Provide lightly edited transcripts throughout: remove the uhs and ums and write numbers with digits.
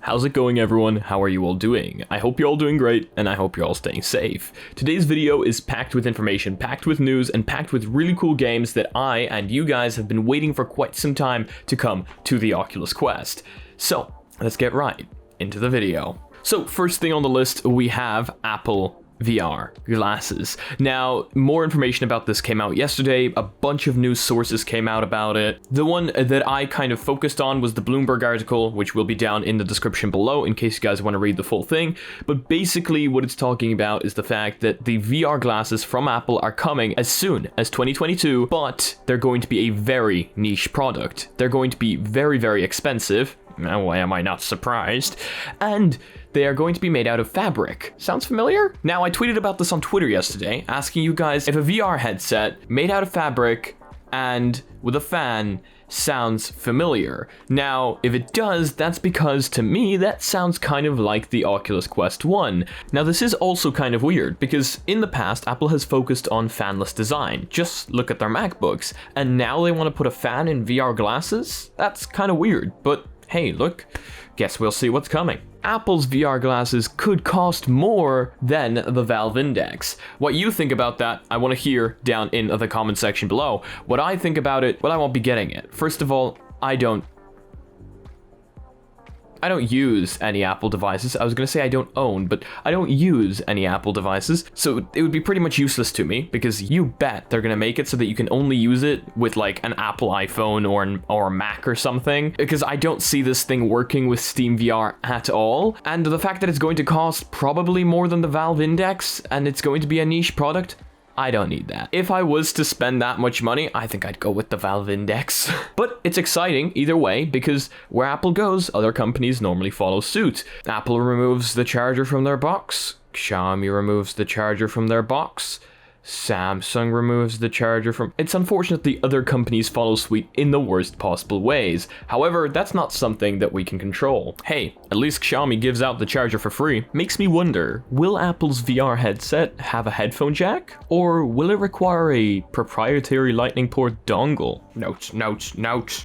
How's it going, everyone? How are you all doing? I hope you're all doing great, and I hope you're all staying safe. Today's video is packed with information, packed with news, and packed with really cool games that I and you guys have been waiting for quite some time to come to the Oculus Quest. So, let's get right into the video. So, first thing on the list, we have Apple VR glasses. Now, more information about this came out yesterday. A bunch of news sources came out about it. The one that I kind of focused on was the Bloomberg article, which will be down in the description below in case you guys want to read the full thing. But basically what it's talking about is the fact that the VR glasses from Apple are coming as soon as 2022, but they're going to be a very niche product. They're going to be very, very expensive. Why am I not surprised? And they are going to be made out of fabric. Sounds familiar? Now, I tweeted about this on Twitter yesterday, asking you guys if a VR headset made out of fabric and with a fan sounds familiar. Now, if it does, that's because to me, that sounds kind of like the Oculus Quest 1. Now, this is also kind of weird because in the past, Apple has focused on fanless design. Just look at their MacBooks. And now they want to put a fan in VR glasses? That's kind of weird, but hey, look, guess we'll see what's coming. Apple's VR glasses could cost more than the Valve Index. What you think about that, I want to hear down in the comment section below. What I think about it, well, I won't be getting it. First of all, I don't use any Apple devices. I was going to say I don't own, but I don't use any Apple devices. So it would be pretty much useless to me because you bet they're going to make it so that you can only use it with like an Apple iPhone or a Mac or something, because I don't see this thing working with Steam VR at all. And the fact that it's going to cost probably more than the Valve Index and it's going to be a niche product, I don't need that. If I was to spend that much money, I think I'd go with the Valve Index. But it's exciting either way because where Apple goes, other companies normally follow suit. Apple removes the charger from their box. Xiaomi removes the charger from their box. Samsung removes the charger from... It's unfortunate the other companies follow suit in the worst possible ways. However, that's not something that we can control. Hey, at least Xiaomi gives out the charger for free. Makes me wonder, will Apple's VR headset have a headphone jack? Or will it require a proprietary lightning port dongle? Note.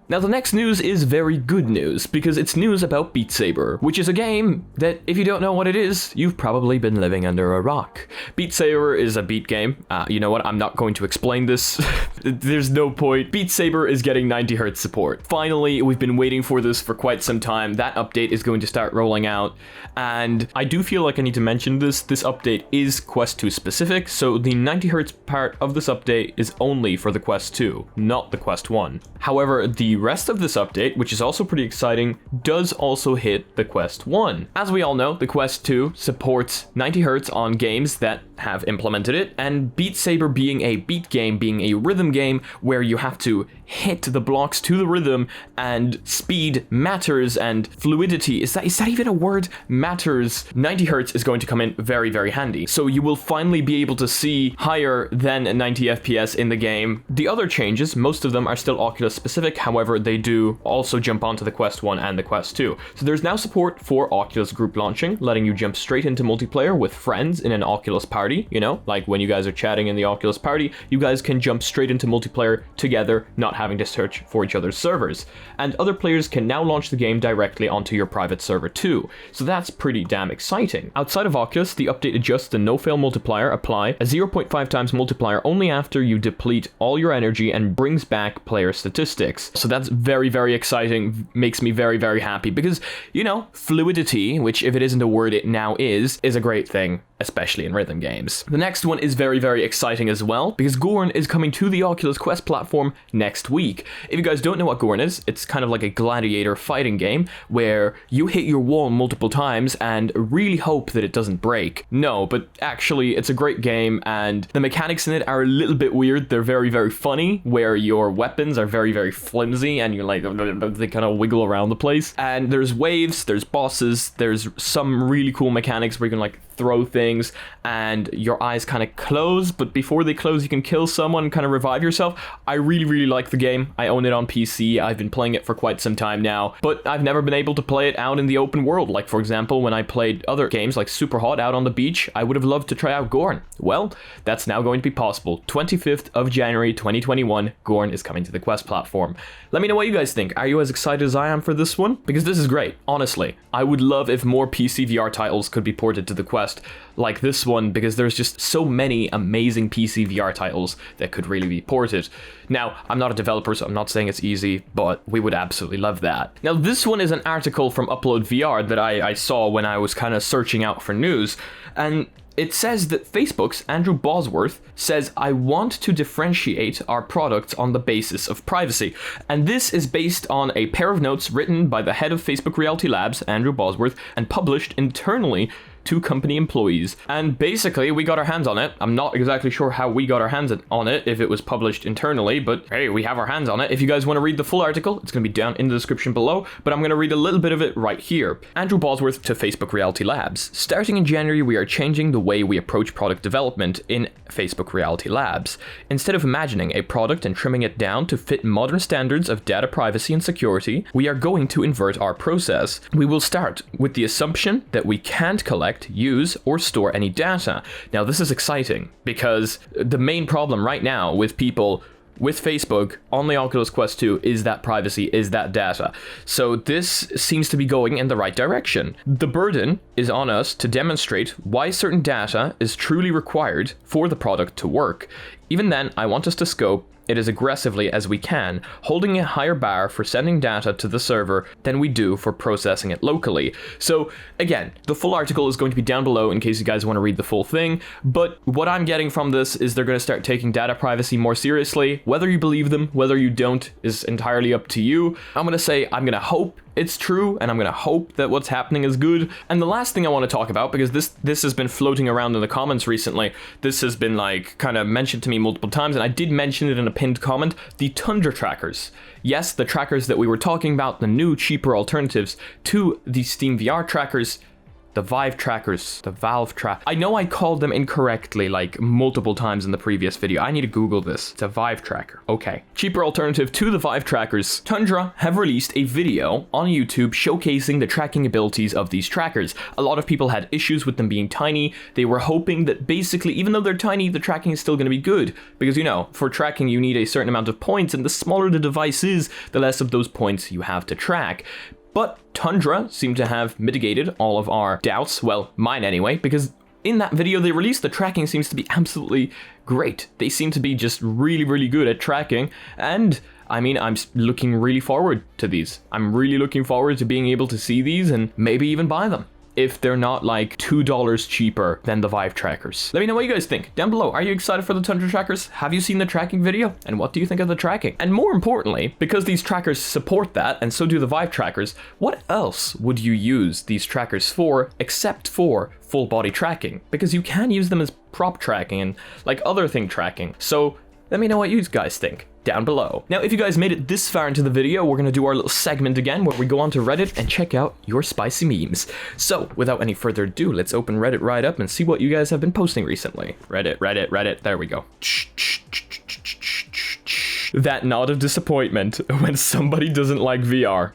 Now, the next news is very good news, because it's news about Beat Saber, which is a game that, if you don't know what it is, you've probably been living under a rock. Beat Saber is a beat game. You know what? I'm not going to explain this. There's no point. Beat Saber is getting 90hz support. Finally, we've been waiting for this for quite some time. That update is going to start rolling out, and I do feel like I need to mention this. This update is Quest 2 specific, so the 90hz part of this update is only for the Quest 2, not the Quest 1. However, the rest of this update, which is also pretty exciting, does also hit the Quest 1. As we all know, the Quest 2 supports 90hz on games that have implemented it, and Beat Saber being a beat game, being a rhythm game where you have to hit the blocks to the rhythm, and speed matters, and fluidity, is that even a word? Matters. 90hz is going to come in very, very handy. So you will finally be able to see higher than 90 FPS in the game. The other changes, most of them are still Oculus specific, however, they do also jump onto the Quest 1 and the Quest 2. So there's now support for Oculus group launching, letting you jump straight into multiplayer with friends in an Oculus party, you know, like when you guys are chatting in the Oculus party, you guys can jump straight into multiplayer together, not having to search for each other's servers. And other players can now launch the game directly onto your private server too. So that's pretty damn exciting. Outside of Oculus, the update adjusts the no-fail multiplier, apply a 0.5 times multiplier only after you deplete all your energy, and brings back player statistics. So that's very, very exciting, makes me very, very happy because, you know, fluidity, which if it isn't a word it now is a great thing, especially in rhythm games. The next one is very, very exciting as well because Gorn is coming to the Oculus Quest platform next week. If you guys don't know what Gorn is, it's kind of like a gladiator fighting game where you hit your wall multiple times and really hope that it doesn't break. No, but actually it's a great game and the mechanics in it are a little bit weird. They're very, very funny, where your weapons are very, very flimsy and you're like, they kind of wiggle around the place. And there's waves, there's bosses, there's some really cool mechanics where you can like throw things and your eyes kind of close, but before they close you can kill someone and kind of revive yourself. I really like the game. I own it on PC. I've been playing it for quite some time now, but I've never been able to play it out in the open world. Like, for example, when I played other games like Super Hot out on the beach, I would have loved to try out Gorn. Well, that's now going to be possible. 25th of January 2021, Gorn is coming to the Quest platform. Let me know what you guys think. Are you as excited as I am for this one? Because this is great, honestly. I would love if more PC VR titles could be ported to the Quest like this one, because there's just so many amazing PC VR titles that could really be ported. Now, I'm not a developer, so I'm not saying it's easy, but we would absolutely love that. Now, this one is an article from Upload VR that I saw when I was kind of searching out for news, and it says that Facebook's Andrew Bosworth says, "I want to differentiate our products on the basis of privacy." And this is based on a pair of notes written by the head of Facebook Reality Labs, Andrew Bosworth, and published internally to company employees. And basically, we got our hands on it. I'm not exactly sure how we got our hands on it, if it was published internally, but hey, we have our hands on it. If you guys want to read the full article, it's going to be down in the description below, but I'm going to read a little bit of it right here. Andrew Bosworth to Facebook Reality Labs. "Starting in January, we are changing the way we approach product development in Facebook Reality Labs. Instead of imagining a product and trimming it down to fit modern standards of data privacy and security, we are going to invert our process. We will start with the assumption that we can't collect, use, or store any data." Now, this is exciting because the main problem right now with people with Facebook on the Oculus Quest 2 is that privacy, is that data. So this seems to be going in the right direction. The burden is on us to demonstrate why certain data is truly required for the product to work. Even then, I want us to scope it as aggressively as we can, holding a higher bar for sending data to the server than we do for processing it locally. So again, the full article is going to be down below in case you guys want to read the full thing, but what I'm getting from this is they're going to start taking data privacy more seriously. Whether you believe them, whether you don't, is entirely up to you. I'm going to say I'm going to hope it's true, and I'm going to hope that what's happening is good. And the last thing I want to talk about, because this has been floating around in the comments recently, this has been like kind of mentioned to me multiple times, and I did mention it in a pinned comment, the Tundra trackers. Yes, the trackers that we were talking about, the new cheaper alternatives to the Steam VR trackers, the Vive trackers, the Valve track. I know I called them incorrectly like multiple times in the previous video. I need to Google this. It's a Vive tracker. Okay. Cheaper alternative to the Vive trackers. Tundra have released a video on YouTube showcasing the tracking abilities of these trackers. A lot of people had issues with them being tiny. They were hoping that basically, even though they're tiny, the tracking is still going to be good. Because, you know, for tracking, you need a certain amount of points, and the smaller the device is, the less of those points you have to track. But Tundra seemed to have mitigated all of our doubts, well, mine anyway, because in that video they released, the tracking seems to be absolutely great. They seem to be just really good at tracking, and I mean, I'm looking really forward to these. I'm really looking forward to being able to see these and maybe even buy them, if they're not like $2 cheaper than the Vive trackers. Let me know what you guys think down below. Are you excited for the Tundra trackers? Have you seen the tracking video? And what do you think of the tracking? And more importantly, because these trackers support that, and so do the Vive trackers, what else would you use these trackers for except for full body tracking? Because you can use them as prop tracking and like other thing tracking. So let me know what you guys think down below. Now, if you guys made it this far into the video, we're gonna do our little segment again where we go onto Reddit and check out your spicy memes. So without any further ado, let's open Reddit right up and see what you guys have been posting recently. Reddit, there we go. That nod of disappointment when somebody doesn't like VR.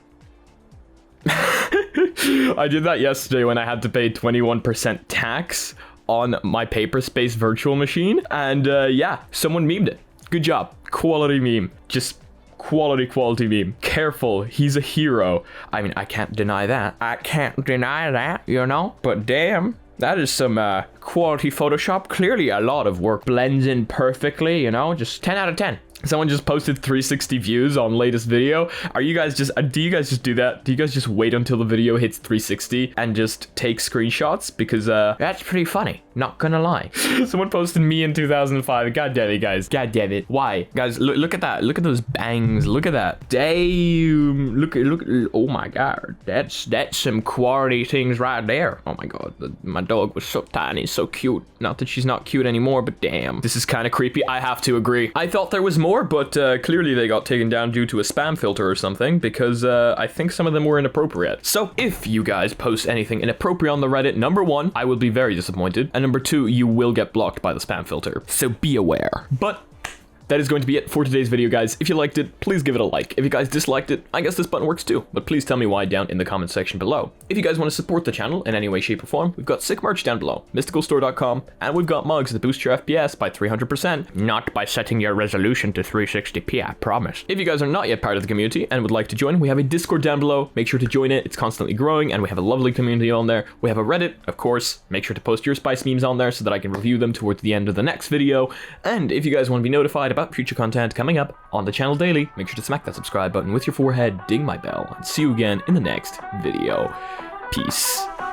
I did that yesterday when I had to pay 21% tax on my Paperspace virtual machine, and yeah, someone memed it. Good job. Quality meme. Just quality meme. Careful, he's a hero. I mean, I can't deny that. You know? But damn, that is some quality Photoshop. Clearly a lot of work. Blends in perfectly, you know? Just 10 out of 10. Someone just posted 360 views on latest video. Are you guys just, do you guys just do that? Do you guys just wait until the video hits 360 and just take screenshots? Because that's pretty funny. Not gonna lie. Someone posted me in 2005. God damn it, guys. God damn it. Why? Guys, look at that. Look at those bangs. Look at that. Damn. Look. Oh my god. That's some quality things right there. Oh my god. My dog was so tiny, so cute. Not that she's not cute anymore, but damn. This is kind of creepy. I have to agree. I thought there was more, but clearly they got taken down due to a spam filter or something, because I think some of them were inappropriate. So if you guys post anything inappropriate on the Reddit, number one, I will be very disappointed. And number two, you will get blocked by the spam filter. So be aware. But that is going to be it for today's video, guys. If you liked it, please give it a like. If you guys disliked it, I guess this button works too, but please tell me why down in the comment section below. If you guys want to support the channel in any way, shape, or form, we've got sick merch down below, mysticalstore.com, and we've got mugs that boost your FPS by 300%, not by setting your resolution to 360p, I promise. If you guys are not yet part of the community and would like to join, we have a Discord down below. Make sure to join it. It's constantly growing, and we have a lovely community on there. We have a Reddit, of course. Make sure to post your spice memes on there so that I can review them towards the end of the next video. And if you guys want to be notified about future content coming up on the channel daily, make sure to smack that subscribe button with your forehead, ding my bell, and see you again in the next video. Peace.